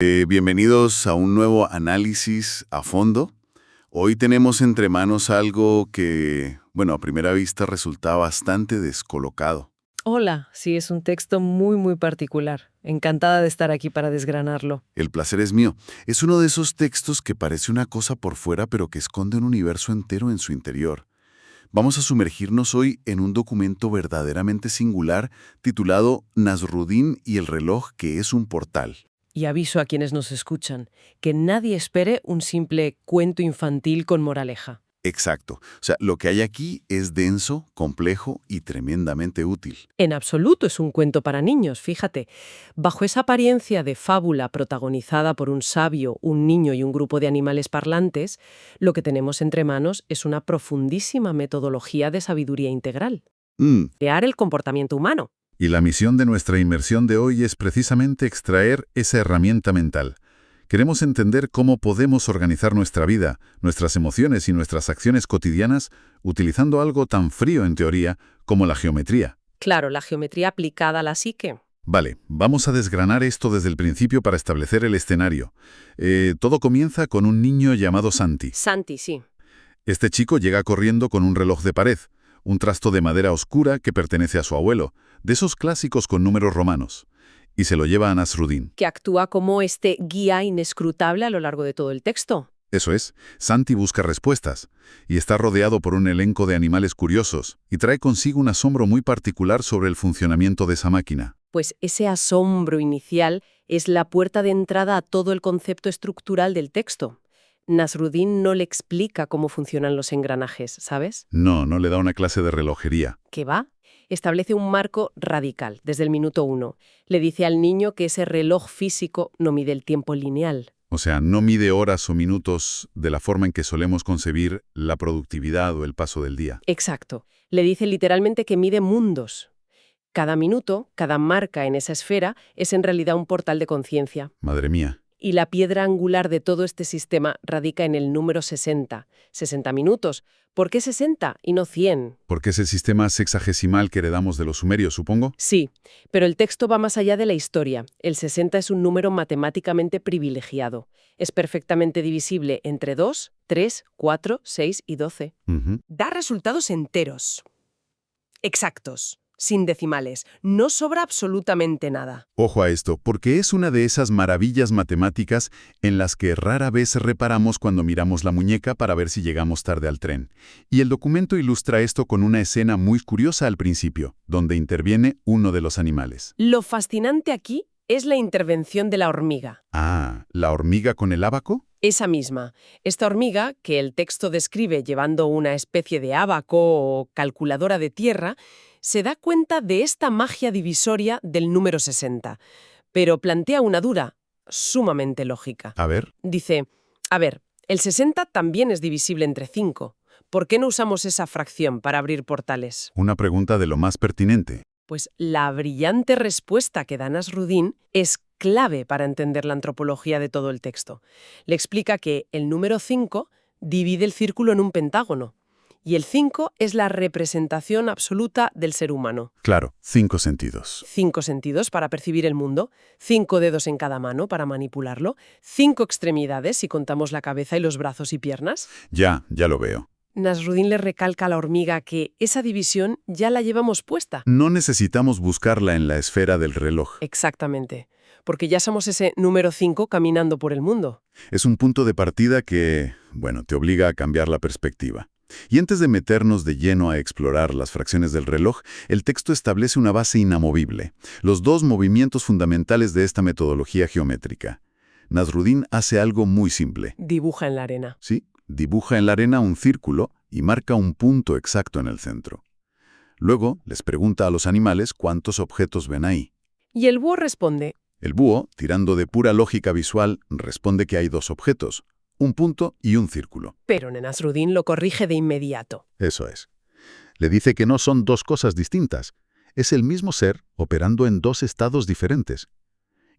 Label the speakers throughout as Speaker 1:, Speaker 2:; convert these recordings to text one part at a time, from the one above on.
Speaker 1: Bienvenidos a un nuevo análisis a fondo. Hoy tenemos entre manos algo que, bueno, a primera vista resulta bastante descolocado.
Speaker 2: Hola, sí, es un texto muy particular. Encantada de estar aquí para desgranarlo.
Speaker 1: El placer es mío. Es uno de esos textos que parece una cosa por fuera, pero que esconde un universo entero en su interior. Vamos a sumergirnos hoy en un documento verdaderamente singular titulado Nasruddin y el reloj, que es un portal.
Speaker 2: Y aviso a quienes nos escuchan, que nadie espere un simple cuento infantil con moraleja.
Speaker 1: Exacto. O sea, lo que hay aquí es denso, complejo y tremendamente útil.
Speaker 2: En absoluto es un cuento para niños, fíjate. Bajo esa apariencia de fábula protagonizada por un sabio, un niño y un grupo de animales parlantes, lo que tenemos entre manos es una profundísima metodología de sabiduría integral. Crear el comportamiento humano.
Speaker 3: Y la misión de nuestra inmersión de hoy es precisamente extraer esa herramienta mental. Queremos entender cómo podemos organizar nuestra vida, nuestras emociones y nuestras acciones cotidianas utilizando algo tan frío en teoría como la geometría.
Speaker 2: Claro, la geometría aplicada a la psique.
Speaker 3: Vale, vamos a desgranar esto desde el principio para establecer el escenario. Todo comienza con un niño llamado Santi.
Speaker 2: Santi, sí.
Speaker 3: Este chico llega corriendo con un reloj de pared, un trasto de madera oscura que pertenece a su abuelo, de esos clásicos con números romanos, y se lo lleva a Nasruddin.
Speaker 2: Que actúa como este guía inescrutable a lo largo de todo el texto.
Speaker 3: Eso es, Santi busca respuestas, y está rodeado por un elenco de animales curiosos, y trae consigo un asombro muy particular sobre el funcionamiento de esa máquina.
Speaker 2: Pues ese asombro inicial es la puerta de entrada a todo el concepto estructural del texto. Nasruddin no le explica cómo funcionan los engranajes, ¿sabes?
Speaker 3: No le da una clase de relojería.
Speaker 2: ¿Qué va? Establece un marco radical desde el minuto 1. Le dice al niño que ese reloj físico no mide el tiempo lineal.
Speaker 3: O sea, no mide horas o minutos de la forma en que solemos concebir la productividad o el paso del día.
Speaker 2: Exacto. Le dice literalmente que mide mundos. Cada minuto, cada marca en esa esfera es en realidad un portal de conciencia.
Speaker 3: Madre mía.
Speaker 2: Y la piedra angular de todo este sistema radica en el número 60. 60 minutos. ¿Por qué 60 y no 100?
Speaker 3: Porque es el sistema sexagesimal que heredamos de los sumerios, supongo.
Speaker 2: Sí, pero el texto va más allá de la historia. El 60 es un número matemáticamente privilegiado. Es perfectamente divisible entre 2, 3, 4, 6 y 12. Da resultados enteros. Exactos. Sin decimales. No sobra absolutamente nada.
Speaker 3: Ojo a esto, porque es una de esas maravillas matemáticas en las que rara vez reparamos cuando miramos la muñeca para ver si llegamos tarde al tren. Y el documento ilustra esto con una escena muy curiosa al principio, donde interviene uno de los animales.
Speaker 2: Lo fascinante aquí es la intervención de la hormiga.
Speaker 3: Ah, ¿la hormiga con el ábaco?
Speaker 2: Esa misma. Esta hormiga, que el texto describe llevando una especie de ábaco o calculadora de tierra, se da cuenta de esta magia divisoria del número 60, pero plantea una duda sumamente lógica.
Speaker 3: A ver.
Speaker 2: Dice, el 60 también es divisible entre 5. ¿Por qué no usamos esa fracción para abrir portales?
Speaker 3: Una pregunta de lo más pertinente.
Speaker 2: Pues la brillante respuesta que da Nasruddin es clave para entender la antropología de todo el texto. Le explica que el número 5 divide el círculo en un pentágono, y el 5 es la representación absoluta del ser humano.
Speaker 3: Claro, 5 sentidos.
Speaker 2: 5 sentidos para percibir el mundo, 5 dedos en cada mano para manipularlo, 5 extremidades si contamos la cabeza y los brazos y piernas.
Speaker 3: Ya lo veo.
Speaker 2: Nasruddin le recalca a la hormiga que esa división ya la llevamos puesta.
Speaker 3: No necesitamos buscarla en la esfera del reloj.
Speaker 2: Exactamente, porque ya somos ese número 5 caminando por el mundo.
Speaker 3: Es un punto de partida que, te obliga a cambiar la perspectiva. Y antes de meternos de lleno a explorar las fracciones del reloj, el texto establece una base inamovible, los dos movimientos fundamentales de esta metodología geométrica. Nasruddin hace algo muy simple.
Speaker 2: Dibuja en la arena.
Speaker 3: Sí, dibuja en la arena un círculo y marca un punto exacto en el centro. Luego les pregunta a los animales cuántos objetos ven ahí.
Speaker 2: Y el búho responde.
Speaker 3: El búho, tirando de pura lógica visual, responde que hay dos objetos, un punto y un círculo.
Speaker 2: Pero Nasruddin lo corrige de inmediato.
Speaker 3: Eso es. Le dice que no son dos cosas distintas. Es el mismo ser operando en dos estados diferentes.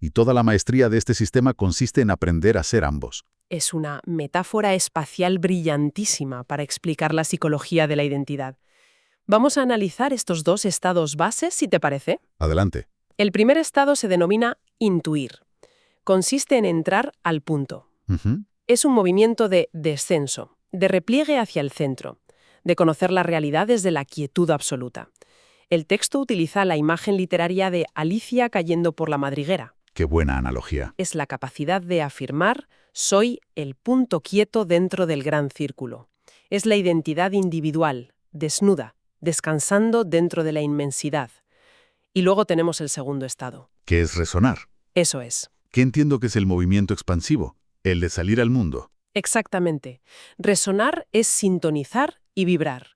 Speaker 3: Y toda la maestría de este sistema consiste en aprender a ser ambos.
Speaker 2: Es una metáfora espacial brillantísima para explicar la psicología de la identidad. Vamos a analizar estos dos estados bases, si te parece.
Speaker 3: Adelante.
Speaker 2: El primer estado se denomina intuir. Consiste en entrar al punto.
Speaker 3: Ujú.
Speaker 2: Es un movimiento de descenso, de repliegue hacia el centro, de conocer la realidad desde la quietud absoluta. El texto utiliza la imagen literaria de Alicia cayendo por la madriguera.
Speaker 3: Qué buena analogía.
Speaker 2: Es la capacidad de afirmar «soy el punto quieto dentro del gran círculo». Es la identidad individual, desnuda, descansando dentro de la inmensidad. Y luego tenemos el segundo estado.
Speaker 3: ¿Qué es resonar?
Speaker 2: Eso es.
Speaker 3: ¿Qué entiendo que es el movimiento expansivo? El de salir al mundo.
Speaker 2: Exactamente. Resonar es sintonizar y vibrar.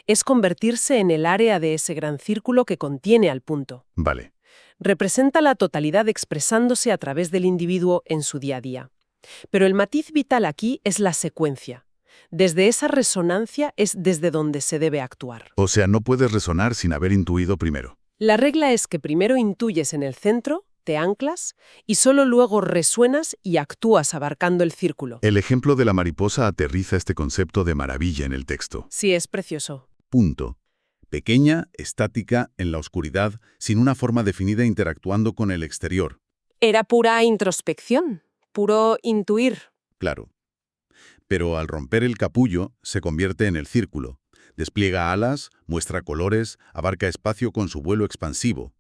Speaker 2: Es convertirse en el área de ese gran círculo que contiene al punto.
Speaker 3: Vale.
Speaker 2: Representa la totalidad expresándose a través del individuo en su día a día. Pero el matiz vital aquí es la secuencia. Desde esa resonancia es desde donde se debe actuar.
Speaker 3: O sea, no puedes resonar sin haber intuido primero.
Speaker 2: La regla es que primero intuyes en el centro, te anclas, y solo luego resuenas y actúas abarcando el círculo.
Speaker 3: El ejemplo de la mariposa aterriza este concepto de maravilla en el texto.
Speaker 2: Sí, es precioso.
Speaker 3: Punto. Pequeña, estática, en la oscuridad, sin una forma definida interactuando con el exterior.
Speaker 2: Era pura introspección, puro intuir.
Speaker 3: Claro. Pero al romper el capullo, se convierte en el círculo. Despliega alas, muestra colores, abarca espacio con su vuelo expansivo.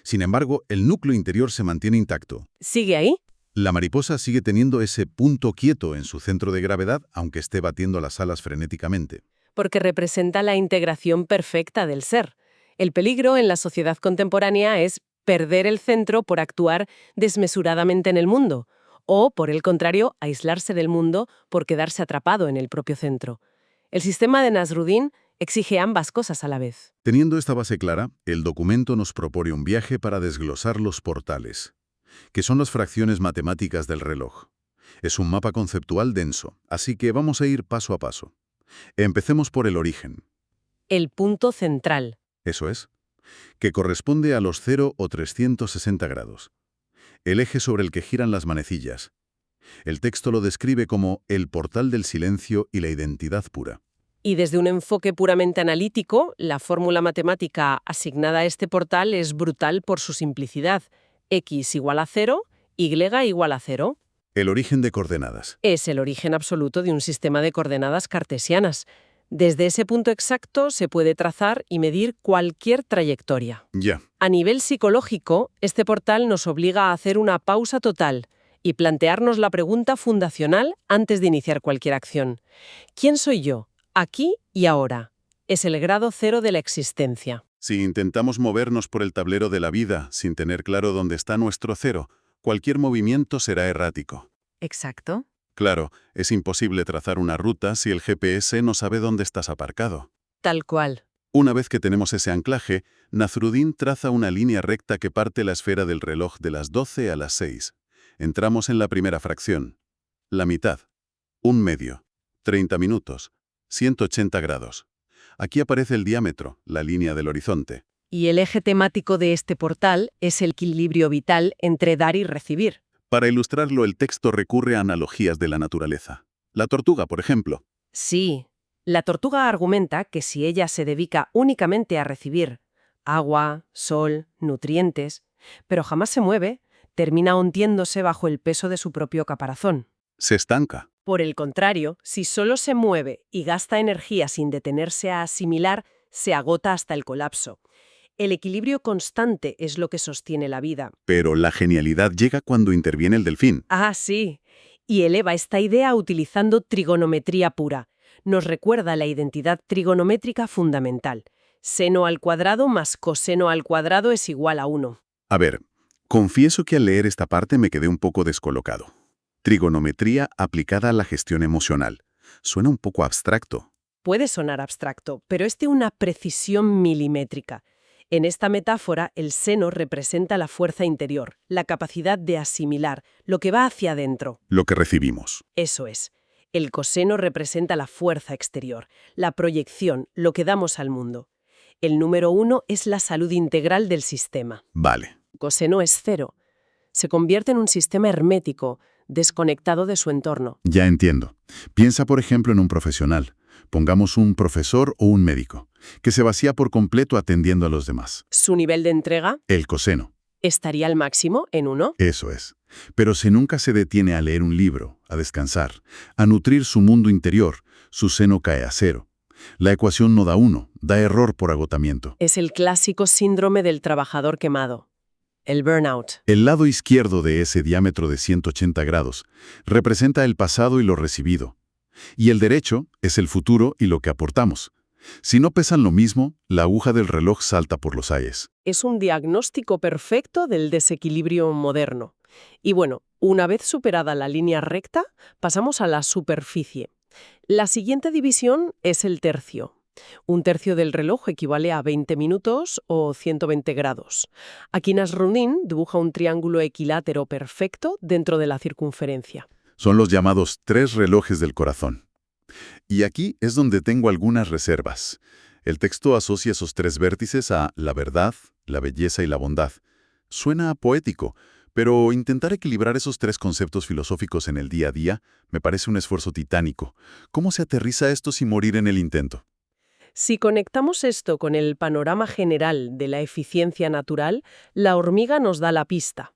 Speaker 3: Sin embargo, el núcleo interior se mantiene intacto.
Speaker 2: ¿Sigue ahí?
Speaker 3: La mariposa sigue teniendo ese punto quieto en su centro de gravedad, aunque esté batiendo las alas frenéticamente.
Speaker 2: Porque representa la integración perfecta del ser. El peligro en la sociedad contemporánea es perder el centro por actuar desmesuradamente en el mundo, o, por el contrario, aislarse del mundo por quedarse atrapado en el propio centro. El sistema de Nasruddin exige ambas cosas a la vez.
Speaker 3: Teniendo esta base clara, el documento nos propone un viaje para desglosar los portales, que son las fracciones matemáticas del reloj. Es un mapa conceptual denso, así que vamos a ir paso a paso. Empecemos por el origen.
Speaker 2: El punto central.
Speaker 3: Eso es, que corresponde a los 0 o 360 grados. El eje sobre el que giran las manecillas. El texto lo describe como el portal del silencio y la identidad pura.
Speaker 2: Y desde un enfoque puramente analítico, la fórmula matemática asignada a este portal es brutal por su simplicidad. X igual a 0, Y igual a 0.
Speaker 3: El origen de coordenadas.
Speaker 2: Es el origen absoluto de un sistema de coordenadas cartesianas. Desde ese punto exacto se puede trazar y medir cualquier trayectoria.
Speaker 3: Ya.
Speaker 2: A nivel psicológico, este portal nos obliga a hacer una pausa total y plantearnos la pregunta fundacional antes de iniciar cualquier acción. ¿Quién soy yo? Aquí y ahora. Es el grado cero de la existencia.
Speaker 3: Si intentamos movernos por el tablero de la vida sin tener claro dónde está nuestro cero, cualquier movimiento será errático.
Speaker 2: Exacto.
Speaker 3: Claro, es imposible trazar una ruta si el GPS no sabe dónde estás aparcado.
Speaker 2: Tal cual.
Speaker 3: Una vez que tenemos ese anclaje, Nasruddin traza una línea recta que parte la esfera del reloj de las 12 a las 6. Entramos en la primera fracción. La mitad. 1/2. 30 minutos. 180 grados. Aquí aparece el diámetro, la línea del horizonte.
Speaker 2: Y el eje temático de este portal es el equilibrio vital entre dar y recibir.
Speaker 3: Para ilustrarlo, el texto recurre a analogías de la naturaleza. La tortuga, por ejemplo.
Speaker 2: Sí. La tortuga argumenta que si ella se dedica únicamente a recibir agua, sol, nutrientes, pero jamás se mueve, termina hundiéndose bajo el peso de su propio caparazón.
Speaker 3: Se estanca.
Speaker 2: Por el contrario, si solo se mueve y gasta energía sin detenerse a asimilar, se agota hasta el colapso. El equilibrio constante es lo que sostiene la vida.
Speaker 3: Pero la genialidad llega cuando interviene el delfín.
Speaker 2: Ah, sí. Y eleva esta idea utilizando trigonometría pura. Nos recuerda la identidad trigonométrica fundamental. Seno al cuadrado más coseno al cuadrado es igual a 1.
Speaker 3: A ver, confieso que al leer esta parte me quedé un poco descolocado. Trigonometría aplicada a la gestión emocional. Suena un poco abstracto.
Speaker 2: Puede sonar abstracto, pero es de una precisión milimétrica. En esta metáfora, el seno representa la fuerza interior, la capacidad de asimilar, lo que va hacia adentro.
Speaker 3: Lo que recibimos.
Speaker 2: Eso es. El coseno representa la fuerza exterior, la proyección, lo que damos al mundo. El número 1 es la salud integral del sistema.
Speaker 3: Vale.
Speaker 2: Coseno es 0. Se convierte en un sistema hermético, desconectado de su entorno.
Speaker 3: Ya entiendo. Piensa, por ejemplo, en un profesional. Pongamos un profesor o un médico, que se vacía por completo atendiendo a los demás.
Speaker 2: Su nivel de entrega,
Speaker 3: El coseno.
Speaker 2: Estaría al máximo en 1.
Speaker 3: Eso es. Pero si nunca se detiene a leer un libro, a descansar, a nutrir su mundo interior, su seno cae a 0. La ecuación no da 1, da error por agotamiento.
Speaker 2: Es el clásico síndrome del trabajador quemado, el burnout.
Speaker 3: El lado izquierdo de ese diámetro de 180 grados representa el pasado y lo recibido. Y el derecho es el futuro y lo que aportamos. Si no pesan lo mismo, la aguja del reloj salta por los aires.
Speaker 2: Es un diagnóstico perfecto del desequilibrio moderno. Y bueno, una vez superada la línea recta, pasamos a la superficie. La siguiente división es el tercio. Un tercio del reloj equivale a 20 minutos o 120 grados. Aquí Nasruddin dibuja un triángulo equilátero perfecto dentro de la circunferencia.
Speaker 3: Son los llamados 3 relojes del corazón. Y aquí es donde tengo algunas reservas. El texto asocia esos 3 vértices a la verdad, la belleza y la bondad. Suena poético, pero intentar equilibrar esos 3 conceptos filosóficos en el día a día me parece un esfuerzo titánico. ¿Cómo se aterriza esto sin morir en el intento?
Speaker 2: Si conectamos esto con el panorama general de la eficiencia natural, la hormiga nos da la pista.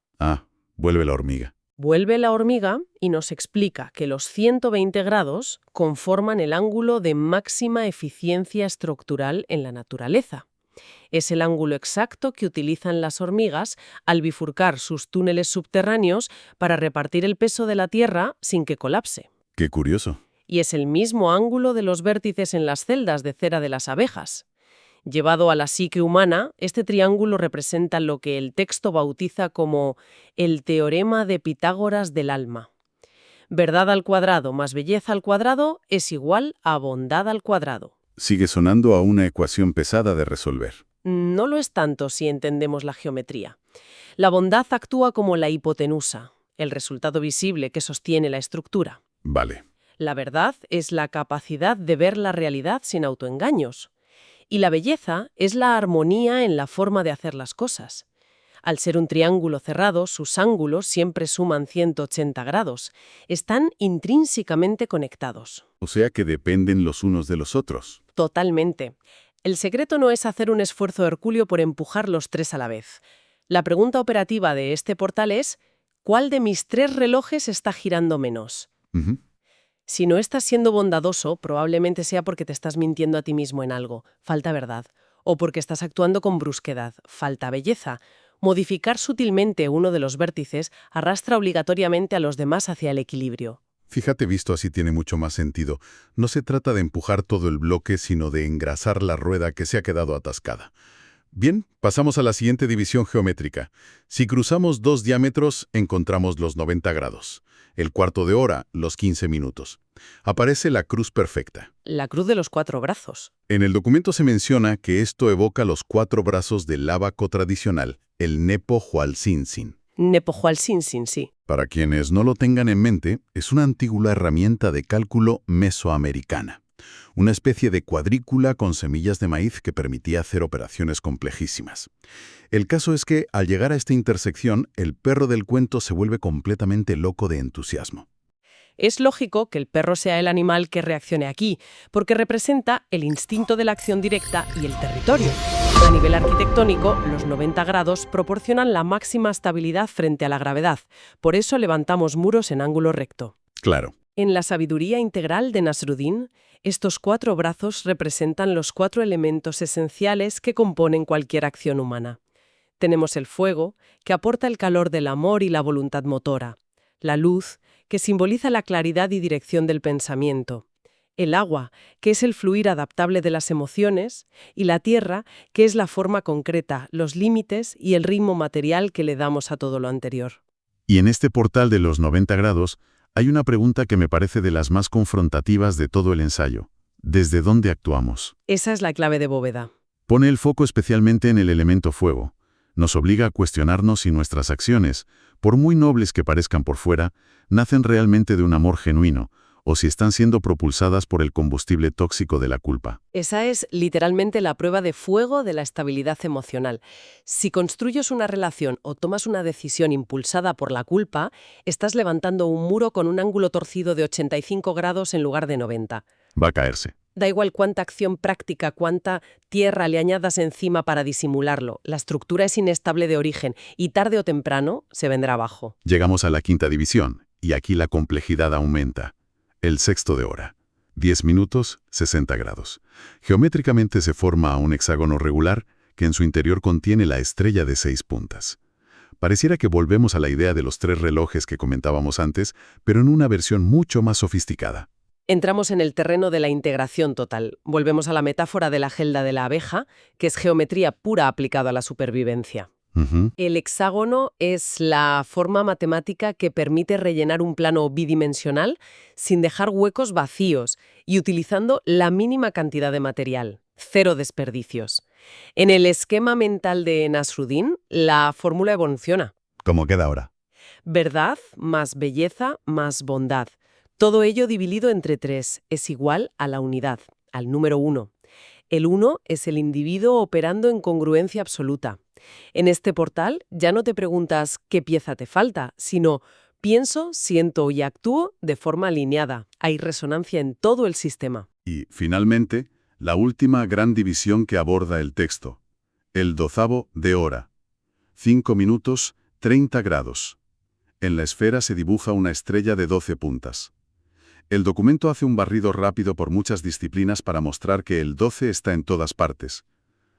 Speaker 3: Vuelve la hormiga.
Speaker 2: Vuelve la hormiga y nos explica que los 120 grados conforman el ángulo de máxima eficiencia estructural en la naturaleza. Es el ángulo exacto que utilizan las hormigas al bifurcar sus túneles subterráneos para repartir el peso de la Tierra sin que colapse.
Speaker 3: Qué curioso.
Speaker 2: Y es el mismo ángulo de los vértices en las celdas de cera de las abejas. Llevado a la psique humana, este triángulo representa lo que el texto bautiza como el teorema de Pitágoras del alma. Verdad al cuadrado más belleza al cuadrado es igual a bondad al cuadrado.
Speaker 3: Sigue sonando a una ecuación pesada de resolver.
Speaker 2: No lo es tanto si entendemos la geometría. La bondad actúa como la hipotenusa, el resultado visible que sostiene la estructura.
Speaker 3: Vale.
Speaker 2: La verdad es la capacidad de ver la realidad sin autoengaños. Y la belleza es la armonía en la forma de hacer las cosas. Al ser un triángulo cerrado, sus ángulos siempre suman 180 grados. Están intrínsecamente conectados.
Speaker 3: O sea que dependen los unos de los otros.
Speaker 2: Totalmente. El secreto no es hacer un esfuerzo hercúleo por empujar los 3 a la vez. La pregunta operativa de este portal es, ¿cuál de mis 3 relojes está girando menos? Si no estás siendo bondadoso, probablemente sea porque te estás mintiendo a ti mismo en algo, falta verdad, o porque estás actuando con brusquedad, falta belleza. Modificar sutilmente uno de los vértices arrastra obligatoriamente a los demás hacia el equilibrio.
Speaker 3: Fíjate, visto así tiene mucho más sentido. No se trata de empujar todo el bloque, sino de engrasar la rueda que se ha quedado atascada. Bien, pasamos a la siguiente división geométrica. Si cruzamos 2 diámetros, encontramos los 90 grados. El cuarto de hora, los 15 minutos. Aparece la cruz perfecta.
Speaker 2: La cruz de los 4 brazos.
Speaker 3: En el documento se menciona que esto evoca los 4 brazos del ábaco tradicional, el Nepo Hualcínsin.
Speaker 2: Nepo Hualcínsin, sí.
Speaker 3: Para quienes no lo tengan en mente, es una antigua herramienta de cálculo mesoamericana. Una especie de cuadrícula con semillas de maíz que permitía hacer operaciones complejísimas. El caso es que, al llegar a esta intersección, el perro del cuento se vuelve completamente loco de entusiasmo.
Speaker 2: Es lógico que el perro sea el animal que reaccione aquí, porque representa el instinto de la acción directa y el territorio. A nivel arquitectónico, los 90 grados proporcionan la máxima estabilidad frente a la gravedad. Por eso levantamos muros en ángulo recto.
Speaker 3: Claro.
Speaker 2: En la sabiduría integral de Nasruddin, estos 4 brazos representan los 4 elementos esenciales que componen cualquier acción humana. Tenemos el fuego, que aporta el calor del amor y la voluntad motora. La luz, que simboliza la claridad y dirección del pensamiento. El agua, que es el fluir adaptable de las emociones. Y la tierra, que es la forma concreta, los límites y el ritmo material que le damos a todo lo anterior.
Speaker 3: Y en este portal de los 90 grados, hay una pregunta que me parece de las más confrontativas de todo el ensayo. ¿Desde dónde actuamos?
Speaker 2: Esa es la clave de bóveda.
Speaker 3: Pone el foco especialmente en el elemento fuego. Nos obliga a cuestionarnos si nuestras acciones, por muy nobles que parezcan por fuera, nacen realmente de un amor genuino, o si están siendo propulsadas por el combustible tóxico de la culpa.
Speaker 2: Esa es literalmente la prueba de fuego de la estabilidad emocional. Si construyes una relación o tomas una decisión impulsada por la culpa, estás levantando un muro con un ángulo torcido de 85 grados en lugar de 90.
Speaker 3: Va a caerse.
Speaker 2: Da igual cuánta acción práctica, cuánta tierra le añadas encima para disimularlo. La estructura es inestable de origen y tarde o temprano se vendrá abajo.
Speaker 3: Llegamos a la quinta división, y aquí la complejidad aumenta. El sexto de hora. 10 minutos, 60 grados. Geométricamente se forma un hexágono regular que en su interior contiene la estrella de 6 puntas. Pareciera que volvemos a la idea de los 3 relojes que comentábamos antes, pero en una versión mucho más sofisticada.
Speaker 2: Entramos en el terreno de la integración total. Volvemos a la metáfora de la gelda de la abeja, que es geometría pura aplicada a la supervivencia. El hexágono es la forma matemática que permite rellenar un plano bidimensional sin dejar huecos vacíos y utilizando la mínima cantidad de material. 0 desperdicios. En el esquema mental de Nasruddin, la fórmula evoluciona.
Speaker 3: ¿Cómo queda ahora?
Speaker 2: Verdad más belleza más bondad. Todo ello dividido entre 3 es igual a la unidad, al número 1. El 1 es el individuo operando en congruencia absoluta. En este portal ya no te preguntas qué pieza te falta, sino pienso, siento y actúo de forma alineada. Hay resonancia en todo el sistema.
Speaker 3: Y, finalmente, la última gran división que aborda el texto. El 12avo de hora. 5 minutos, 30 grados. En la esfera se dibuja una estrella de 12 puntas. El documento hace un barrido rápido por muchas disciplinas para mostrar que el 12 está en todas partes.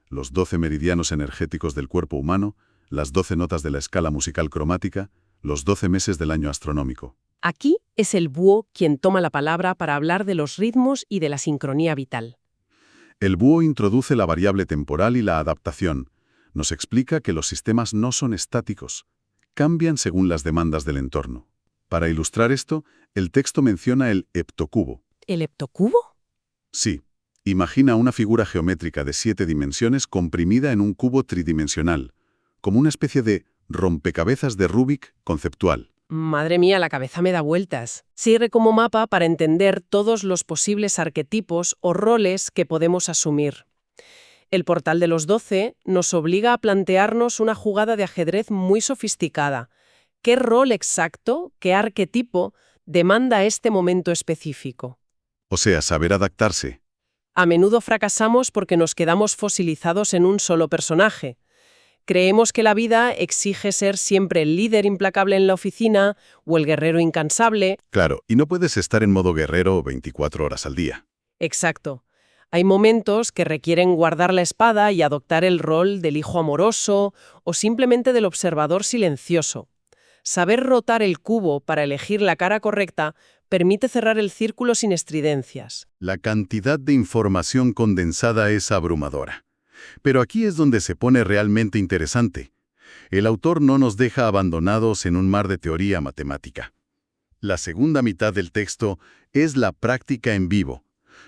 Speaker 3: Los 12 meridianos energéticos del cuerpo humano, las 12 notas de la escala musical cromática, los 12 meses del año astronómico.
Speaker 2: Aquí es el búho quien toma la palabra para hablar de los ritmos y de la sincronía vital.
Speaker 3: El búho introduce la variable temporal y la adaptación. Nos explica que los sistemas no son estáticos, cambian según las demandas del entorno. Para ilustrar esto, el texto menciona el heptocubo.
Speaker 2: ¿El heptocubo?
Speaker 3: Sí. Imagina una figura geométrica de 7 dimensiones comprimida en un cubo tridimensional, como una especie de rompecabezas de Rubik conceptual.
Speaker 2: Madre mía, la cabeza me da vueltas. Sirve como mapa para entender todos los posibles arquetipos o roles que podemos asumir. El portal de los 12 nos obliga a plantearnos una jugada de ajedrez muy sofisticada. ¿Qué rol exacto, qué arquetipo demanda este momento específico?
Speaker 3: O sea, saber adaptarse.
Speaker 2: A menudo fracasamos porque nos quedamos fosilizados en un solo personaje. Creemos que la vida exige ser siempre el líder implacable en la oficina o el guerrero incansable.
Speaker 3: Claro, y no puedes estar en modo guerrero 24 horas al día.
Speaker 2: Exacto. Hay momentos que requieren guardar la espada y adoptar el rol del hijo amoroso o simplemente del observador silencioso. Saber rotar el cubo para elegir la cara correcta permite cerrar el círculo sin estridencias.
Speaker 3: La cantidad de información condensada es abrumadora. Pero aquí es donde se pone realmente interesante. El autor no nos deja abandonados en un mar de teoría matemática. La segunda mitad del texto es la práctica en vivo.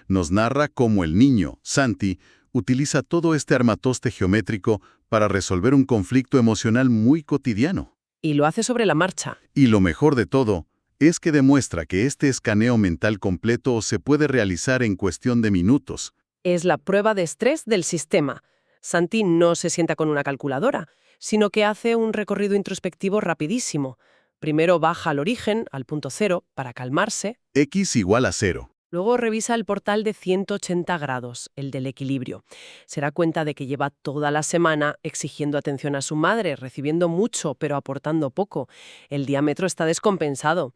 Speaker 3: Nos narra cómo el niño, Santi, utiliza todo este armatoste geométrico para resolver un conflicto emocional muy cotidiano.
Speaker 2: Y lo hace sobre la marcha.
Speaker 3: Y lo mejor de todo es que demuestra que este escaneo mental completo se puede realizar en cuestión de minutos.
Speaker 2: Es la prueba de estrés del sistema. Santi no se sienta con una calculadora, sino que hace un recorrido introspectivo rapidísimo. Primero baja al origen, al punto 0, para calmarse.
Speaker 3: X igual a 0.
Speaker 2: Luego revisa el portal de 180 grados, el del equilibrio. Se da cuenta de que lleva toda la semana exigiendo atención a su madre, recibiendo mucho, pero aportando poco. El diámetro está descompensado.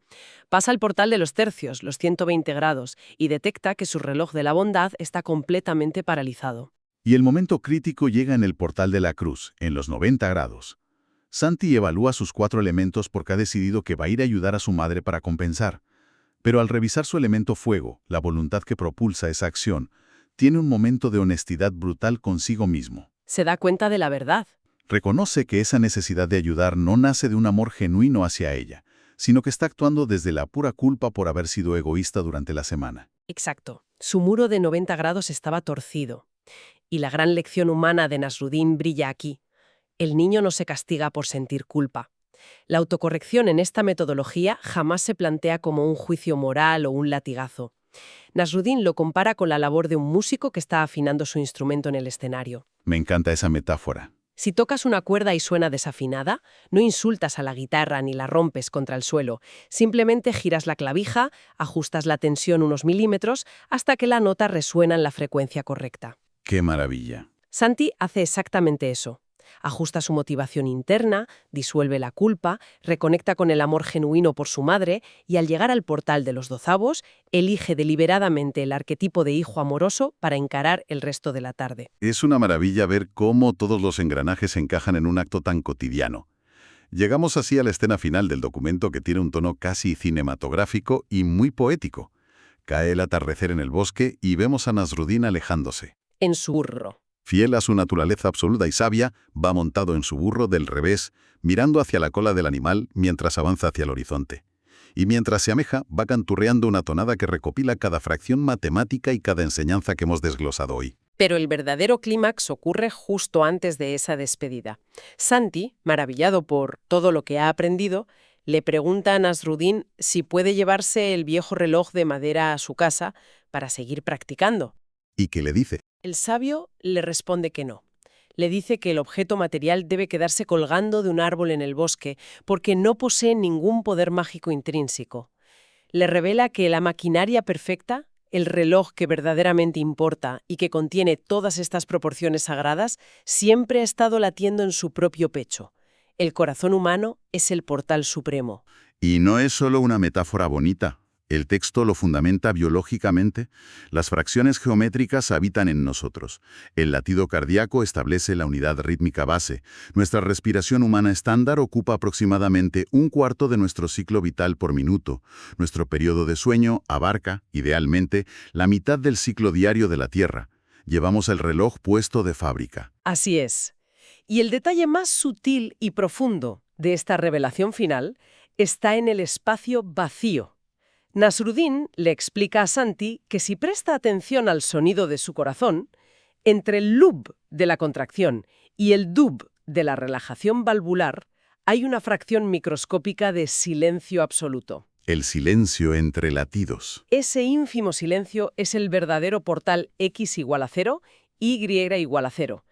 Speaker 2: Pasa al portal de los tercios, los 120 grados, y detecta que su reloj de la bondad está completamente paralizado.
Speaker 3: Y el momento crítico llega en el portal de la cruz, en los 90 grados. Santi evalúa sus 4 elementos porque ha decidido que va a ir a ayudar a su madre para compensar. Pero al revisar su elemento fuego, la voluntad que propulsa esa acción, tiene un momento de honestidad brutal consigo mismo.
Speaker 2: Se da cuenta de la verdad.
Speaker 3: Reconoce que esa necesidad de ayudar no nace de un amor genuino hacia ella, sino que está actuando desde la pura culpa por haber sido egoísta durante la semana.
Speaker 2: Exacto. Su muro de 90 grados estaba torcido. Y la gran lección humana de Nasruddin brilla aquí. El niño no se castiga por sentir culpa. La autocorrección en esta metodología jamás se plantea como un juicio moral o un latigazo. Nasruddin lo compara con la labor de un músico que está afinando su instrumento en el escenario.
Speaker 3: Me encanta esa metáfora.
Speaker 2: Si tocas una cuerda y suena desafinada, no insultas a la guitarra ni la rompes contra el suelo. Simplemente giras la clavija, ajustas la tensión unos milímetros hasta que la nota resuena en la frecuencia correcta.
Speaker 3: ¡Qué maravilla!
Speaker 2: Santi hace exactamente eso. Ajusta su motivación interna, disuelve la culpa, reconecta con el amor genuino por su madre y al llegar al portal de los 12avos, elige deliberadamente el arquetipo de hijo amoroso para encarar el resto de la tarde.
Speaker 3: Es una maravilla ver cómo todos los engranajes encajan en un acto tan cotidiano. Llegamos así a la escena final del documento, que tiene un tono casi cinematográfico y muy poético. Cae el atardecer en el bosque y vemos a Nasruddin alejándose.
Speaker 2: En su burro.
Speaker 3: Fiel a su naturaleza absoluta y sabia, va montado en su burro del revés, mirando hacia la cola del animal mientras avanza hacia el horizonte. Y mientras se ameja, va canturreando una tonada que recopila cada fracción matemática y cada enseñanza que hemos desglosado hoy.
Speaker 2: Pero el verdadero clímax ocurre justo antes de esa despedida. Santi, maravillado por todo lo que ha aprendido, le pregunta a Nasruddin si puede llevarse el viejo reloj de madera a su casa para seguir practicando.
Speaker 3: ¿Y qué le dice?
Speaker 2: El sabio le responde que no. Le dice que el objeto material debe quedarse colgando de un árbol en el bosque porque no posee ningún poder mágico intrínseco. Le revela que la maquinaria perfecta, el reloj que verdaderamente importa y que contiene todas estas proporciones sagradas, siempre ha estado latiendo en su propio pecho. El corazón humano es el portal supremo.
Speaker 3: Y no es solo una metáfora bonita. El texto lo fundamenta biológicamente. Las fracciones geométricas habitan en nosotros. El latido cardíaco establece la unidad rítmica base. Nuestra respiración humana estándar ocupa aproximadamente un cuarto de nuestro ciclo vital por minuto. Nuestro periodo de sueño abarca, idealmente, la mitad del ciclo diario de la Tierra. Llevamos el reloj puesto de fábrica.
Speaker 2: Así es. Y el detalle más sutil y profundo de esta revelación final está en el espacio vacío. Nasruddin le explica a Santi que si presta atención al sonido de su corazón, entre el lub de la contracción y el dub de la relajación valvular, hay una fracción microscópica de silencio absoluto.
Speaker 3: El silencio entre latidos.
Speaker 2: Ese ínfimo silencio es el verdadero portal X igual a 0, Y igual a 0.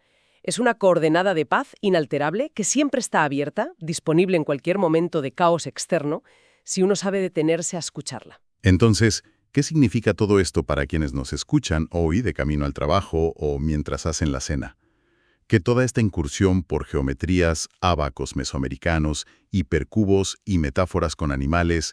Speaker 2: Es una coordenada de paz inalterable que siempre está abierta, disponible en cualquier momento de caos externo, si uno sabe detenerse a escucharla.
Speaker 3: Entonces, ¿qué significa todo esto para quienes nos escuchan hoy de camino al trabajo o mientras hacen la cena? Que toda esta incursión por geometrías, ábacos mesoamericanos, hipercubos y metáforas con animales,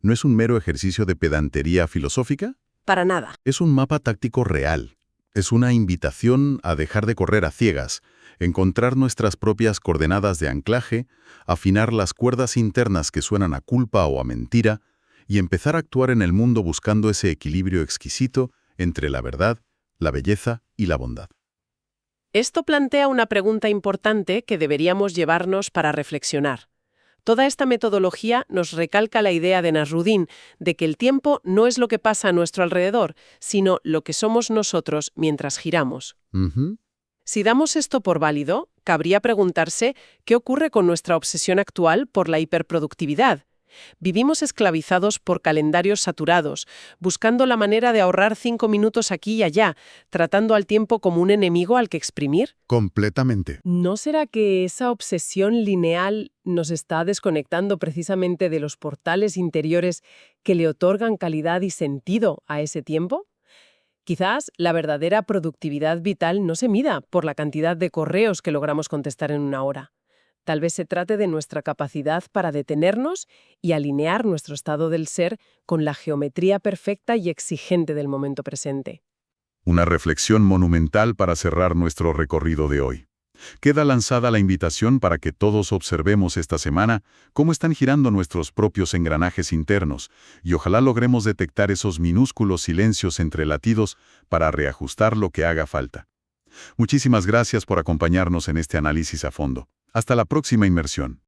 Speaker 3: ¿no es un mero ejercicio de pedantería filosófica?
Speaker 2: Para nada.
Speaker 3: Es un mapa táctico real. Es una invitación a dejar de correr a ciegas, encontrar nuestras propias coordenadas de anclaje, afinar las cuerdas internas que suenan a culpa o a mentira, y empezar a actuar en el mundo buscando ese equilibrio exquisito entre la verdad, la belleza y la bondad.
Speaker 2: Esto plantea una pregunta importante que deberíamos llevarnos para reflexionar. Toda esta metodología nos recalca la idea de Nasruddin de que el tiempo no es lo que pasa a nuestro alrededor, sino lo que somos nosotros mientras giramos. Si damos esto por válido, cabría preguntarse qué ocurre con nuestra obsesión actual por la hiperproductividad. Vivimos esclavizados por calendarios saturados, buscando la manera de ahorrar 5 minutos aquí y allá, tratando al tiempo como un enemigo al que exprimir.
Speaker 3: Completamente.
Speaker 2: ¿No será que esa obsesión lineal nos está desconectando precisamente de los portales interiores que le otorgan calidad y sentido a ese tiempo? Quizás la verdadera productividad vital no se mida por la cantidad de correos que logramos contestar en una hora. Tal vez se trate de nuestra capacidad para detenernos y alinear nuestro estado del ser con la geometría perfecta y exigente del momento presente.
Speaker 3: Una reflexión monumental para cerrar nuestro recorrido de hoy. Queda lanzada la invitación para que todos observemos esta semana cómo están girando nuestros propios engranajes internos y ojalá logremos detectar esos minúsculos silencios entre latidos para reajustar lo que haga falta. Muchísimas gracias por acompañarnos en este análisis a fondo. Hasta la próxima inmersión.